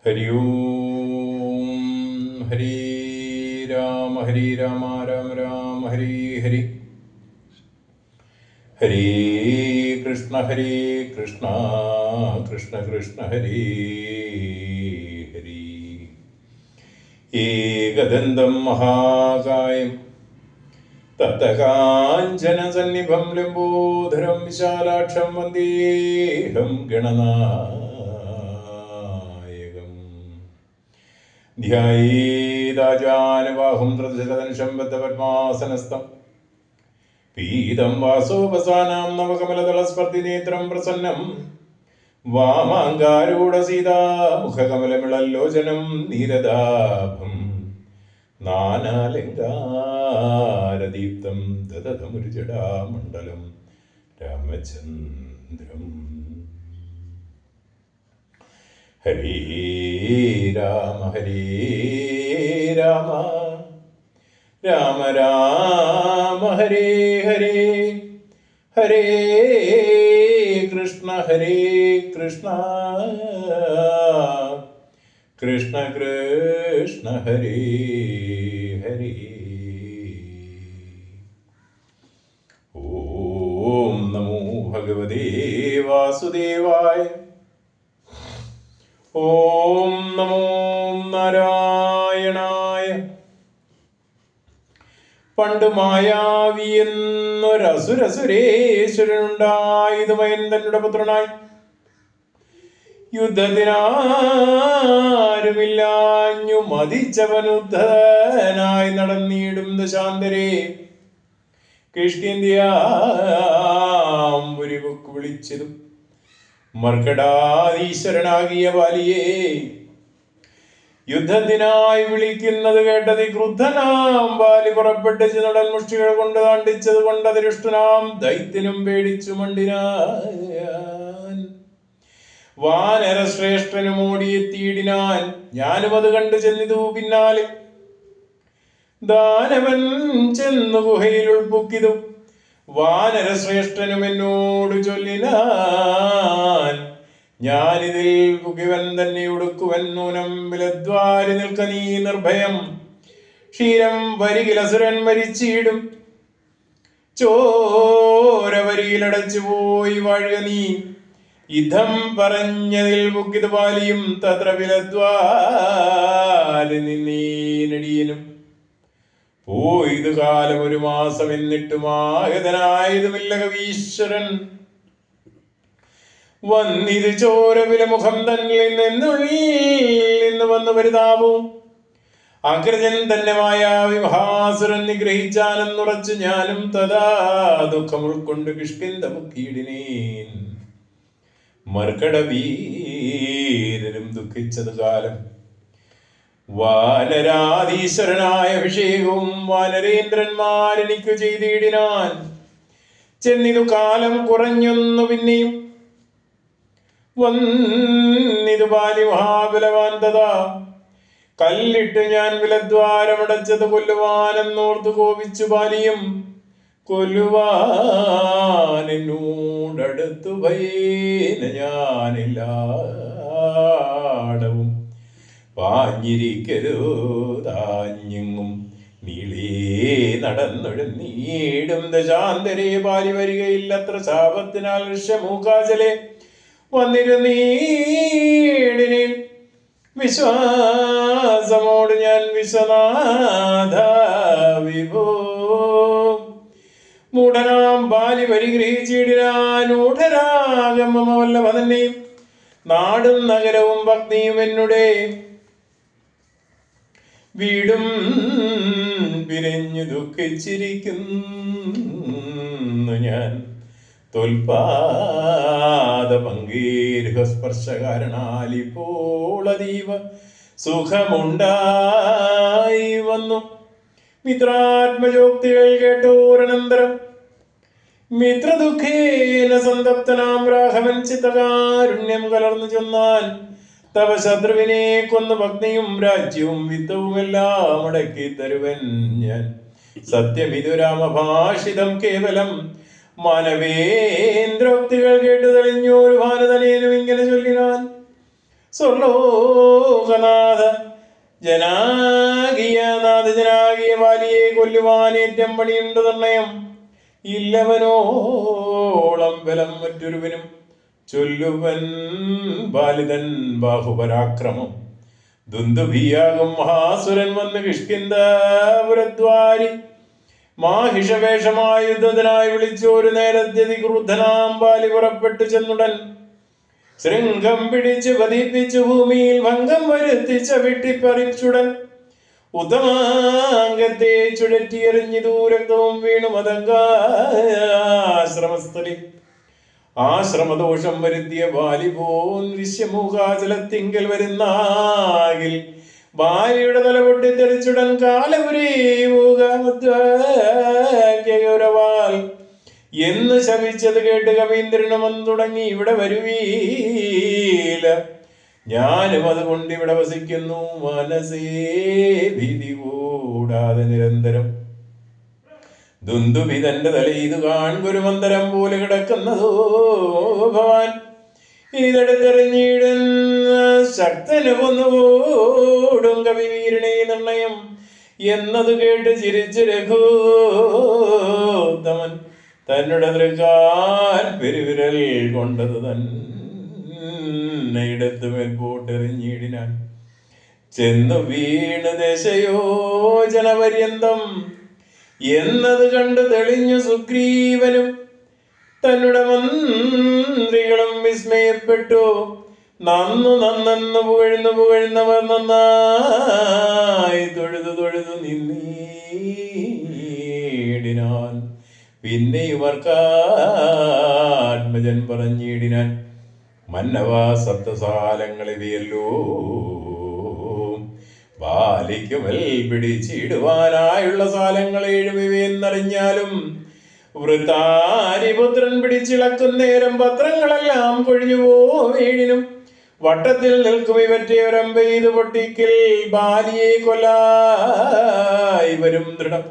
ഹരി ഓം. ഹരി രാമ രാമ രാമ ഹരി ഹരി. ഹരി കൃഷ്ണ കൃഷ്ണ കൃഷ്ണ ഹരി ഹരി. ഏകദന്തം മഹാകായം തപ്തകാഞ്ചന സന്നിഭം ലംബോദരം വിശാലാക്ഷം വന്ദേഹം ഗണനായകം. ധ്യായേതാജാനുബാഹും ധൃതധനുഷം ബദ്ധപദ്മാസനസ്ഥം പീതം വാസോപസാനാം നവകമലദളസ്പർദ്ധിനേത്രം പ്രസന്നം വാമാങ്കാരൂഢസീതാമുഖകമലമിളല്ലോചനം നീരദാഭം നാനാലങ്കാരദീപ്തം ദദതമുരുജടാമണ്ഡലം രാമചന്ദ്രം. ഹരേ രാമ രാമ രാമ രാമ ഹരേ ഹരേ. ഹരേ കൃഷ്ണ കൃഷ്ണ കൃഷ്ണ കൃഷ്ണ ഹരേ ഹരേ. ഓം നമോ ഭഗവതേ വാസുദേവായ. ഓം നമോ നാരായണായ. പണ്ട് മായാവി എന്നൊരസുരസുരേശ്വരനുണ്ടായത് മയന്തനുടെ പുത്രനായി. യുദ്ധത്തിനാരുമില്ലാഞ്ഞു മതിച്ചവനുദ്ധനായി നടന്നിടും ദശാന്തരെ കിഷ്കിന്ധ്യാംബുരിപുക്ക് വിളിച്ചതും മർക്കടാധീശ്വരനാകിയ ബാലിയെ യുദ്ധത്തിനായി വിളിക്കുന്നത് കേട്ടത് ക്രുദ്ധനാം ബാലി പുറപ്പെട്ട് നടൻ മുഷ്ടികൾ കൊണ്ട് താണ്ടിച്ചത് കൊണ്ട് അതിരുഷ്ടനാം ദൈത്യനും പേടിച്ചു മണ്ടിനാൻ. വാനര ശ്രേഷ്ഠനും ഓടിയെത്തിയിടിനാൻ. ഞാനും അത് കണ്ടു ചെന്നിതു പിന്നാലെ. ദാനവൻ ചെന്നു ഗുഹയിൽ ഉൾപ്പൊക്കിതു. വാനര ശ്രേഷ്ഠനും എന്നോട് ചൊല്ലിനാൻ, ഞാനിതിൽ പുകിവൻ തന്നെ ഉടുക്കുവൻ നൂനം വിലദ്വാരി നിൽക്ക നീ നിർഭയം. ക്ഷീരം വരികിലസുരൻ മരിച്ചിടും. ചോര വരിയിലടച്ചു പോയി വാഴുക നീ. യുദ്ധം പറഞ്ഞതിൽ പുക്കിത് പാലിയും തത്ര വിലദ്വാരി നിന്നീനടിയനും. പോയത് കാലം 1 മാസം എന്നിട്ടും ആഗതനായതുമില്ല കവീശ്വരൻ. വന്നിത് ചോരവില മുഖം തന്നിൽ നിന്ന് വന്നു പരിതാപവും. അഗ്രജൻ തന്നെ മായാവി മഹാസുരൻ നിഗ്രഹിച്ചാനെന്നുറച്ചു ഞാനും തഥാ ദുഃഖം ഉൾക്കൊണ്ട് കിഷ്കിന്ധ മുക്കിയിടിനേൻ. മർക്കടവീരരും ദുഃഖിച്ചത് കാലം. വാനരാധീശ്വരനായ അഭിഷേകവും വാനരേന്ദ്രന്മാരെനിക്കു ചെയ്തിടിനാൻ. ചെന്നിതു കാലം കുറഞ്ഞൊന്നു പിന്നെയും വന്നിതു ബാലി മഹാബലവാൻ. തഥാ കല്ലിട്ട് ഞാൻ വിലദ്വാരമടച്ചത് കൊല്ലുവാനെന്നോർത്തു കോപിച്ചു ബാലിയും. കൊല്ലുവാനെന്നോടടുത്തു ഭയേന ഞാനില്ലാടവും പാഞ്ഞിരിക്കരുതാഞ്ഞെങ്ങും നീളേ നടന്നൊഴുന്നീടും ദശാന്തരെ ബാലി വരികയില്ലത്ര ശാപത്തിനാൽ ഋഷ്യമൂക്കാചലെ വന്നിരുന്നീടിനിൽ. വിശ്വാസമോട് ഞാൻ വിശ്വനാഥ വിഭോ മൂഢനാം ബാലി പരിഗ്രഹിച്ചിടാനൂഢരാഗമവല്ലഭ തന്നെയും നാടും നഗരവും ഭക്തിയും എന്നുടെ വീടും പിരിഞ്ഞു ദുഃഖിച്ചിരിക്കുന്നു ഞാൻ. തോൽപാദ പങ്കീർഹസ്പർശകാരണാൽ ഇപ്പോൾ അതീവ സുഖമുണ്ടായി വന്നു. മിത്രാത്മജോക്തികൾ കേട്ടോരനന്തരം മിത്രദുഃഖേന സന്തപ്തനാം രാഘവൻ ചിത്തകാരുണ്യം കലർന്നു ചൊന്നാൻ, തവ ശത്രുവിനെ കൊന്നു ഭക്തിയും രാജ്യവും വിത്തവുമെല്ലാം അടക്കി തരുവൻ ഞാൻ. സത്യമിതു രാമഭാഷിതം കേവലം മാനവേന്ദ്രോക്തികൾ കേട്ടു തെളിഞ്ഞോരു ഭാരതനേനും ഇങ്ങനെ ചൊല്ലിനാൻ. സ്വർലോകനാഥ ജനാകിയ ബാലിയെ കൊല്ലുവാനേറ്റം പണിയുണ്ട് നിർണയം. ഇല്ലവനോളം ബലം മറ്റൊരുവനും ചൊല്ലുവൻ ബാലിതൻ ബാഹുപരാക്രമം. ദുന്ദുഭിയാകും മഹാസുരൻ വന്ന് കിഷ്കിന്ധാപുരദ്വാരി മാഹിഷവേഷമായ യുദ്ധത്തിനായി വിളിച്ചോരു നേരത്തെ ക്രുദ്ധനാം ബാലി പുറപ്പെട്ടു ചെന്നുടൻ ശൃംഗം പിടിച്ചു പതിപ്പിച്ചു ഭൂമിയിൽ ഭംഗം വരുത്തിച്ച വെട്ടിപ്പറിച്ചുടൻ ഉത്തമാംഗത്തെ ചുഴറ്റിയെറിഞ്ഞു ദൂരക്തവും വീണു മതങ്കാശ്രമസ്ഥലിൽ. ആശ്രമദോഷം വരുത്തിയ ബാലി പോൻ വിശ്വമുഖാചലത്തിങ്കൽ വരുന്നാകിൽ ബാലിയുടെ തല പൊട്ടിത്തെറിച്ചുടൻ കാലപുരീവാൽ എന്ന് ശപിച്ചത് കേട്ട് കവീന്ദ്രനും തുടങ്ങി ഇവിടെ വരുവീല. ഞാനും അതുകൊണ്ട് ഇവിടെ വസിക്കുന്നു മനസ്സേ ഭീതി കൂടാതെ നിരന്തരം. ദുന്ദുഭി തന്റെ തല ഇത് കാൺകൊരു മന്ദരം പോലെ കിടക്കുന്നതോ ഭവാൻ. ഇതെടുത്തെറിഞ്ഞിടുന്ന ശക്തന് കൊന്നുകൂടും കവിവീരണേ നിർണയം എന്നത് കേട്ട് ചിരിച്ചു രഘുത്തമൻ തന്നുടെ തൃക്കാൽ പെരുവിരൽ കൊണ്ടത് തന്നെ ഇടത്ത് മേൽപോട്ടെറിഞ്ഞിടിനാൻ. ചെന്നു വീണ് ദശയോജന പര്യന്തം എന്നത് കണ്ട് തെളിഞ്ഞു സുഗ്രീവനും തന്നുടെ മന്ത്രികളും വിസ്മയപ്പെട്ടു. നന്നെന്ന് പുകഴുന്നവർ നന്നായി തൊഴുതു നിന്നീടിനാൻ. പിന്നെയും ആത്മജൻ പറഞ്ഞിടിനാൻ, മന്നവാ സപ്തസാലങ്ങളിവയല്ലോ ബാലിക്കുമൽ പിടിച്ചിടുവാനായുള്ള സാലങ്ങൾ 7 ഇവയെന്നറിഞ്ഞാലും വൃത്താരിപുത്രൻ പിടിച്ചിളക്കുന്നേരം പത്രങ്ങളെല്ലാം കൊഴിഞ്ഞുപോ വീടിനും വട്ടത്തിൽ നിൽക്കും ഇവറ്റെ ഒരമ്പെയ്ത് പൊട്ടിക്കൽ ബാലിയെ കൊല്ലായി വരും ദൃഢം.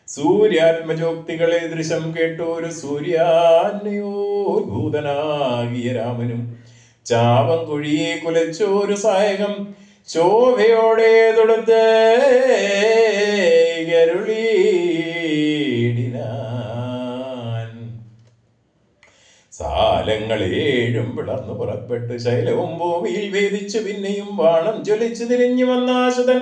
സൂര്യാത്മജോക്തികളെ ദൃശം കേട്ടോരു സൂര്യാന്യോദ്ഭൂതനാകിയ രാമനും ചാപം കുഴിയെ കുലച്ചോരു സായകം ശോഭയോടെ തൊടുത്ത് ഗരുളീടിനാൻ. സാലങ്ങൾ 7 പിളർന്നു പുറപ്പെട്ട് ശൈലവും ഭൂമിയിൽ ഭേദിച്ചു പിന്നെയും ബാണം ജ്വലിച്ചു തിരിഞ്ഞു വന്നാശുതൻ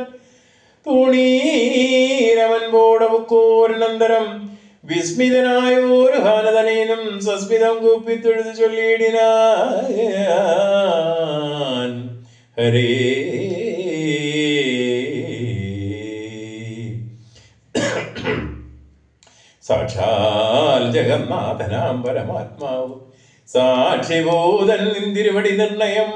തൂണീരവൻ ബോടവുക്കോരനന്തരം വിസ്മിതനായ ഒരു ഹാനതനേനും സസ്മിതം കൂപ്പിത്തൊഴുതു ചൊല്ലിയിടിനാൻ. ഹരേ സാക്ഷാൽ ജഗന്നാഥനാം പരമാത്മാവ് സാക്ഷിഭൂതൻ നിന്തിരുവടി നിർണയം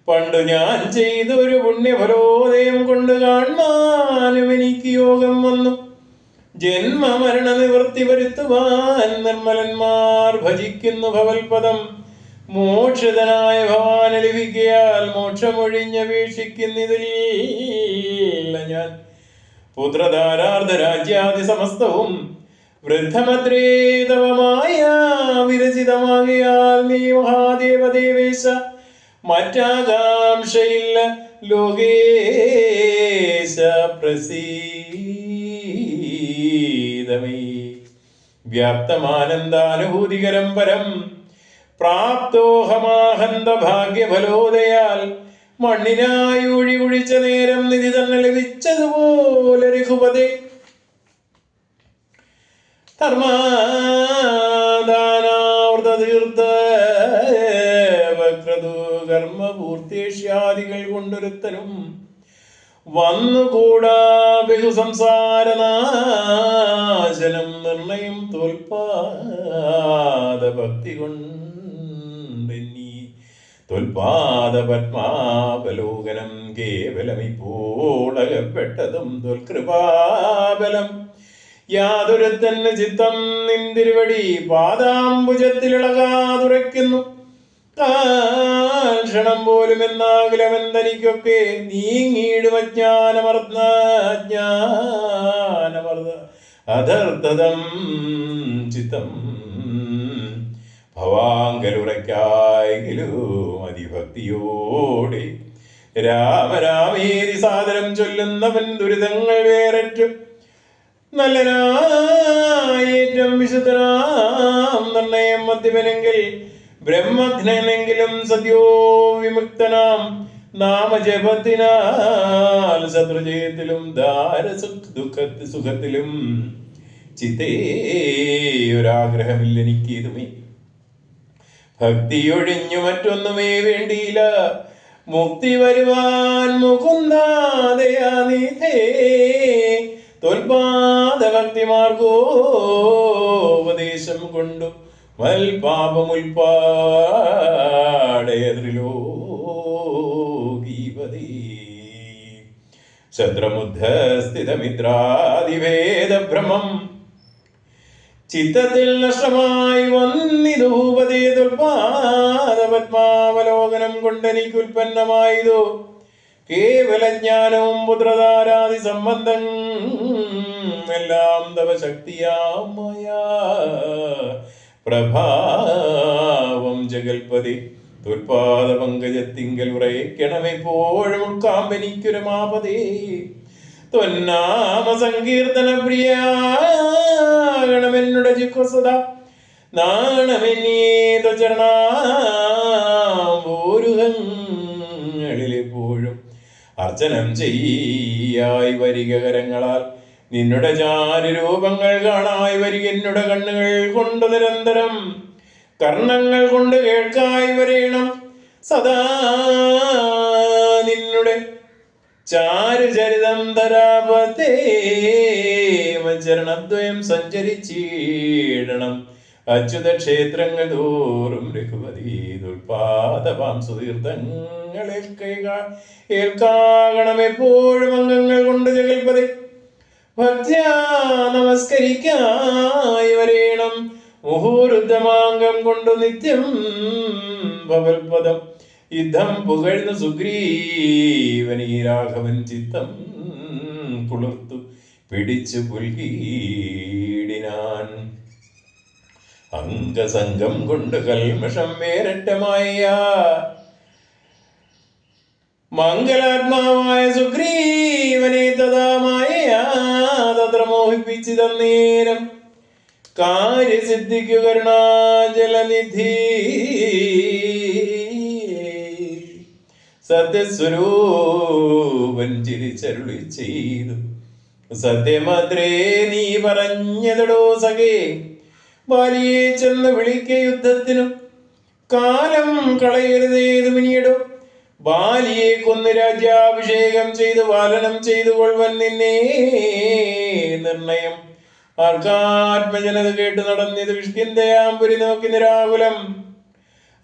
പണ്ടു ഞാൻ ചെയ്തൊരു പുണ്യഫലോദയം കൊണ്ട് കാണാനും എനിക്ക് യോഗം വന്നു. ജന്മമരണ നിവൃത്തി വരുത്തുവാൻ നിർമ്മലന്മാർ ഭജിക്കുന്നു ഭവൽപദം. മോക്ഷിതനായ ഭവാന് ലഭിക്കയാൽ മോക്ഷമൊഴിഞ്ഞപേക്ഷിക്കുന്നിതില്ല ഞാൻ. പുത്രധാരാർദ്ധ രാജ്യാദി സമസ്തവും വൃദ്ധമദ്രേതവമായ വിരചിതമാകിയാൽ നീ മഹാദേവദേവേശ മറ്റാകാംക്ഷയില്ല ലോകേശ പ്രസീദമേ. വ്യാപ്തമാനന്ദാനുഭൂതികരം പരം പ്രാപ്തോഹമാഹന്ത ഭാഗ്യഫലോദയാൽ മണ്ണിനായി ഒഴി കുഴിച്ച നേരം നിധി തന്നെ ലഭിച്ചതുപോലെ രഘുപതേ. ധർമാദാനാവൃതീർത്ഥ വക്രതു കർമ്മപൂർത്തേഷ്യാദികൾ കൊണ്ടൊരുത്തനും വന്നുകൂടാ ബഹുസംസാരനാശനം നിർണയം തോൽപാദ ഭക്തി കൊണ്ടെന്നീ തോൽപാദ പത്മാവലോകനം കേവലമിപ്പോളകപ്പെട്ടതും തോൽകൃപാബലം. യാതൊരുത്തന് ചിത്തം നിന്തിരുവടി പാദാംബുജത്തിലിളകാതുറയ്ക്കുന്നു. ക്ഷണം പോലും എന്നാകിലവൻ തനിക്കൊക്കെ നീങ്ങിയിടുമജ്ഞാനമർദ്ദ അധർത്തതം ചിത്തം ഭവാങ്കലുറയ്ക്കായെങ്കിലും അതിഭക്തിയോടെ രാമരാമേരി സാദരം ചൊല്ലുന്നവൻ ദുരിതങ്ങൾ വേററ്റു നല്ലനായേറ്റം വിശുദ്ധനാം നിർണയം മധ്യമനെങ്കിൽ ബ്രഹ്മജ്ഞനെങ്കിലും സദ്യോ വിമുക്തനാം നാമജപത്തിനാൽ ശത്രുജയത്തിലും സുഖത്തിലും ചിത്തേ ഒരാഗ്രഹമില്ല എനിക്കിതുമേ. ഭക്തിയൊഴിഞ്ഞു മറ്റൊന്നുമേ വേണ്ടിയില്ല, മുക്തി വരുവാൻ മുകുന്ദാദയാനിധേ. തോൽപാദ ഭക്തിമാർഗോപദേശം കൊണ്ടു മൽപാപമുൽപാടയതിലോകീപതേ. ശത്രുമുദ്ധസ്ഥിതമിത്രാദിവേദഭ്രമം ചിത്തത്തിൽ നഷ്ടമായി വന്നിതൂപതേ. തുൽപാദപത്മാവലോകനം കൊണ്ടെനിക്ക് ഉൽപ്പന്നമായതോ കേവല ജ്ഞാനവും പുത്രധാരാദി സംബന്ധം എല്ലാം തവ ശക്തിയാമയ പ്രഭാവം ജഗൽപതി. തുൽപാദ പങ്കജത്തിങ്കൽ ഉറയ്ക്കണമെപ്പോഴും ഉൾക്കാമ്പനിക്കുരമാപതേ. ത്വന്നാമ സങ്കീർത്തന പ്രിയാകണമെന്നുടെ ജിഹ്വസദ നാണമെന്നീത ചരണാംബോരുഹങ്ങളിലെപ്പോഴും അർച്ചനം ചെയ്യായി വരിക കരങ്ങളാൽ. നിന്നുടെ ചാരുരൂപങ്ങൾ കാണായി വരിക എന്നുടെ കണ്ണുകൾ കൊണ്ട് നിരന്തരം. കർണങ്ങൾ കൊണ്ട് കേൾക്കായി വരേണം സദാ നിന്നുടെ ചാരുചരിതം ധരാപതേ. ചരണദ്വയം സഞ്ചരിച്ചിടണം അച്യുത ക്ഷേത്രങ്ങൾ തോറും രഘുപതി. ദുൽപാദപാം സുതീർത്ഥങ്ങൾ ഏൽക്കാകണം എപ്പോഴും അംഗങ്ങൾ കൊണ്ട് ജഗൽപതി. ഭക്ത്യാ നമസ്കരിക്കായി വരേണം മുഹൂർദ്ധമാംഗം കൊണ്ടു നിത്യം ഭവൽപദം. യുദ്ധം പുകഴ്ന്നു സുഗ്രീവനീ രാഘവൻ ചിത്തം കുളിർത്തു പിടിച്ചു പുൽകീടിനാൻ. അംഗസംഗം കൊണ്ട് കൽമഷം വേരറ്റമായ മംഗലാത്മാവായ സുഗ്രീവനെ തഥാമായ തത്ര മോഹിപ്പിച്ചു തന്നേരം കാര്യസിദ്ധിക്കു കരുണാജലനിധി. സത്യസ്വരൂപൻ ചിരിച്ചരുളി ചെയ്തു. സത്യമത്രേ നീ പറഞ്ഞതടോ സഖേ. ബാലിയെ ചെന്ന് വിളിക്ക യുദ്ധത്തിനു കാലം കളയരുതേതു മിനിയിടും. ബാലിയെ കൊന്ന് രാജ്യാഭിഷേകം ചെയ്ത് പാലനം ചെയ്തു കൊള്ളുവൻ നിന്നെ നിർണയം. ആർക്കാത്മജനത കേട്ട് നടന്നിത് കിഷ്കിന്ധയാമ്പുരി നോക്കി നിരാകുലം.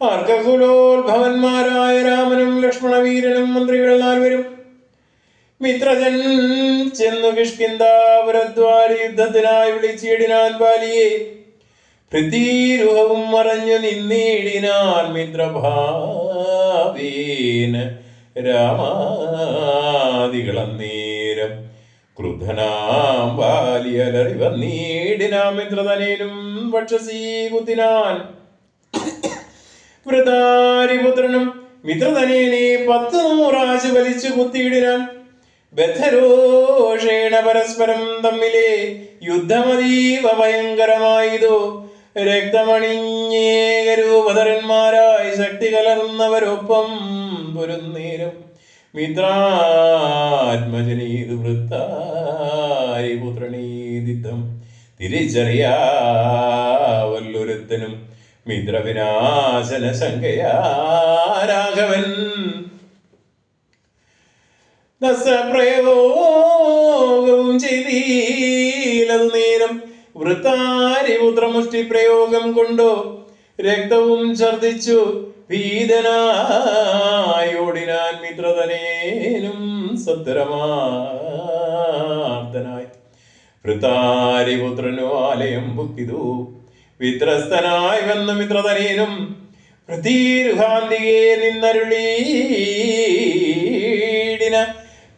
ആർക്കുലോത്ഭവന്മാരായ രാമനും ലക്ഷ്മണവീരനും മന്ത്രികൾ നാൽവരും മിത്രജൻ ചെന്നു കിഷ്കിന്ധാപുരദ്വാരി യുദ്ധത്തിനായി വിളിച്ചിടിനാൻ ബാലിയെ. പൃഥ്വീരുഹവും മറഞ്ഞു നിന്നിടിനാൻ മിത്രഭാവേന രാമാദികളന്നേരം. ക്രുദ്ധനാം ബാലി അലറി വന്നീടിനാം മിത്രതനേനും വക്ഷസീ കുത്തിനാൻ. വൃതാരിപുത്രനും മിത്രതനേനെ 10 വലിച്ചു കുത്തിയിടിനാൻ. ബദ്ധരോഷേണ പരസ്പരം തമ്മിലെ യുദ്ധമതീവ ഭയങ്കരമായതോ. രക്തമണിഞ്ഞേകരൂപധരന്മാരായി ശക്തി കലർന്നവരൊപ്പം പൊരുന്നേരം. മിത്രാത്മജനീതു വൃത്താരിപുത്രനീതിത്വം തിരിച്ചറിയാവല്ലൊരുത്തനും. മിത്രവിനാശന ശങ്കയാ രാഘവൻ പ്രയോഗവും ചെയ്തീലതു നേരം. വൃത്താരിപുത്രമുഷ്ടി പ്രയോഗം കൊണ്ടോ രക്തവും ഛർദിച്ചു ഭീതനായോടിനാൻ മിത്രതനേനും സത്തരമാർദ്ദനായി. വൃത്താരിപുത്രനു ആലയം ബുക്കിതു വിത്രസ്തനായി വന്ന മിത്രതനേനും പ്രതീരുഹാന്തികെ നിന്നരുളീടിന.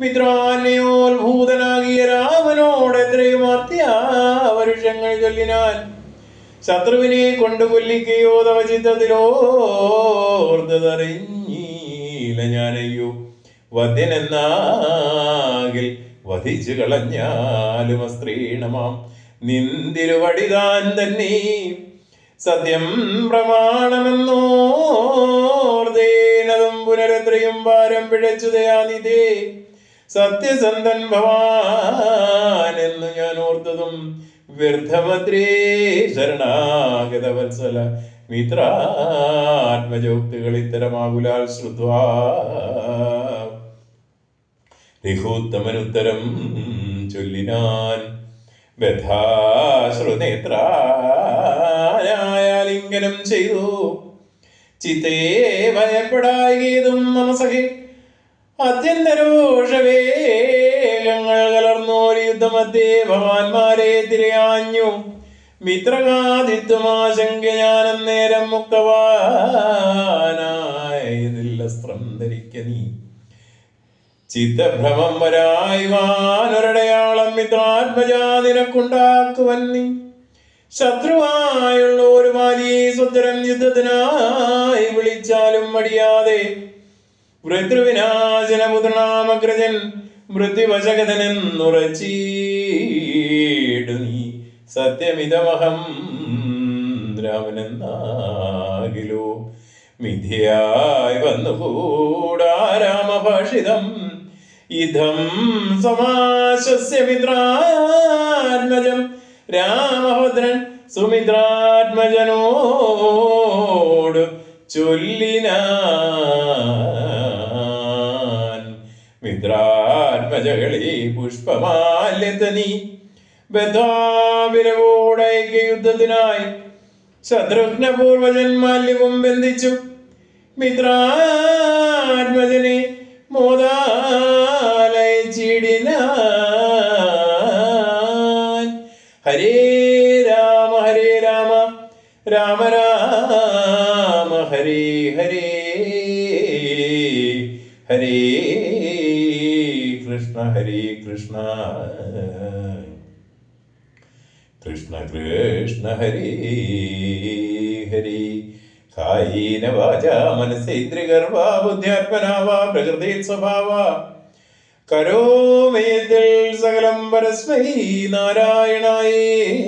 മിത്രാന്യോത്ഭൂതനാകിയ രാമനോട് എത്രയും അത്യാവരുഷങ്ങൾ ചൊല്ലിനാൻ. ശത്രുവിനെ കൊണ്ട് കൊല്ലിക്കയോ തവ ചിത്തത്തിലോർത്തതറിഞ്ഞീല ഞാനയ്യോ വധ്യനെന്നാകിൽ വധിച്ചു കളഞ്ഞാലും അസ്ത്രീണമാം നിന്തിരുവടിതാൻ തന്നെ സത്യം പ്രമാണമെന്നോർദേനതും പുനരത്രയും ഭാരം പിഴച്ചു ദയാനിധേ സത്യസന്ധൻ ഭവാൻ എന്നു ഞാൻ ഓർത്തതും വ്യർത്ഥമദ്രേ ശരണാഗത വത്സല മിത്രാത്മജോക്തികൾ ഇത്തരമാകുലാൽ ശ്രുത്വാ രഘുത്തമനുത്തരം ചൊല്ലിനാൻ വ്യഥാശ്രുനേത്രാലിംഗനം ചെയ്തു ചിത്തേ ഭയപ്പെടായതും മനസഖി അത്യന്തരോഷവേഗങ്ങൾ കലർന്നോരു യുദ്ധമധ്യേ ഭവാന്മാരെ തിരയാഞ്ഞു മിത്രകാദിത്വമാശങ്ക ഞാനന്നേരം മുക്തവാനായതില്ലസ്ത്രം ധരിക്ക നീ ചിത്തഭ്രമം വരായുവാനൊരടയാളം മിത്രാത്മജാ നിനക്കുണ്ടാക്കുവൻ നീ ശത്രുവായുള്ള ഒരു മാലിയെ സ്വതരം യുദ്ധത്തിനായി വിളിച്ചാലും മടിയാതെ വൃത്രുവിനാശനപുത്രനാമഗ്രജൻ മൃത്യുവശകഥനെന്നുറച്ചീടു നീ സത്യമിതമഹം രാമനെന്നാകിലോ മിഥ്യയായി വന്നുകൂടാ രാമഭാഷിതം ഇതം സമാശ്വസ്യ മിത്രാത്മജം രാമഭദ്രൻ സുമിത്രാത്മജനോട് ചൊല്ലിനാൻ മിത്രാത്മജകളെ പുഷ്പമാല്യതനി ബദ്ധാവിരവോടൈക്യ യുദ്ധത്തിനായി ശത്രുഘ്നപൂർവജന്മാല്യവും ബന്ധിച്ചു മിത്രാത്മജനെ മോദാലയിച്ചിടിനാൻ ഹരേ രാമ രാമ രാമ ഹരേ ഹരേ ഹരേ കൃഷ്ണ കൃഷ്ണ കൃഷ്ണ ഹരേ ഹരേ കായേന വാചാ മനസേന്ദ്രിയഗർഭാ ബുദ്ധ്യാത്മനാ വാ പ്രകൃതി സ്വഭാവാ കരോമേതിൽ സകലം പരസ്മൈ നാരായണായേതി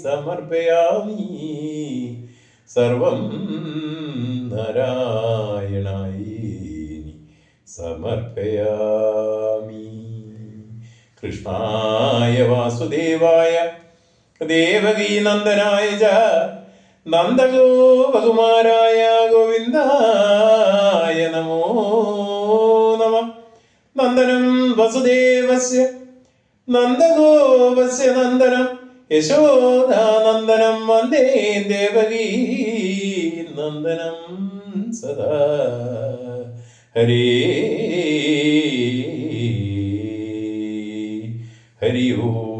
സമർപ്പയാമി സർവം നാരായണായേതി സമർപ്പയാമി. കൃഷ്ണായ വാസുദേവായ ദേവകീ നന്ദനായ ച നന്ദഗോപകുമാരായ ഗോവിന്ദായ നമോ നമഃ. നന്ദനം വസുദേവസ്യ നന്ദഗോപസ്യ നന്ദനം യശോദാനന്ദനം വന്ദേ ദേവകീ നന്ദനം സദാ. ഹരേ ഹരി ഓം.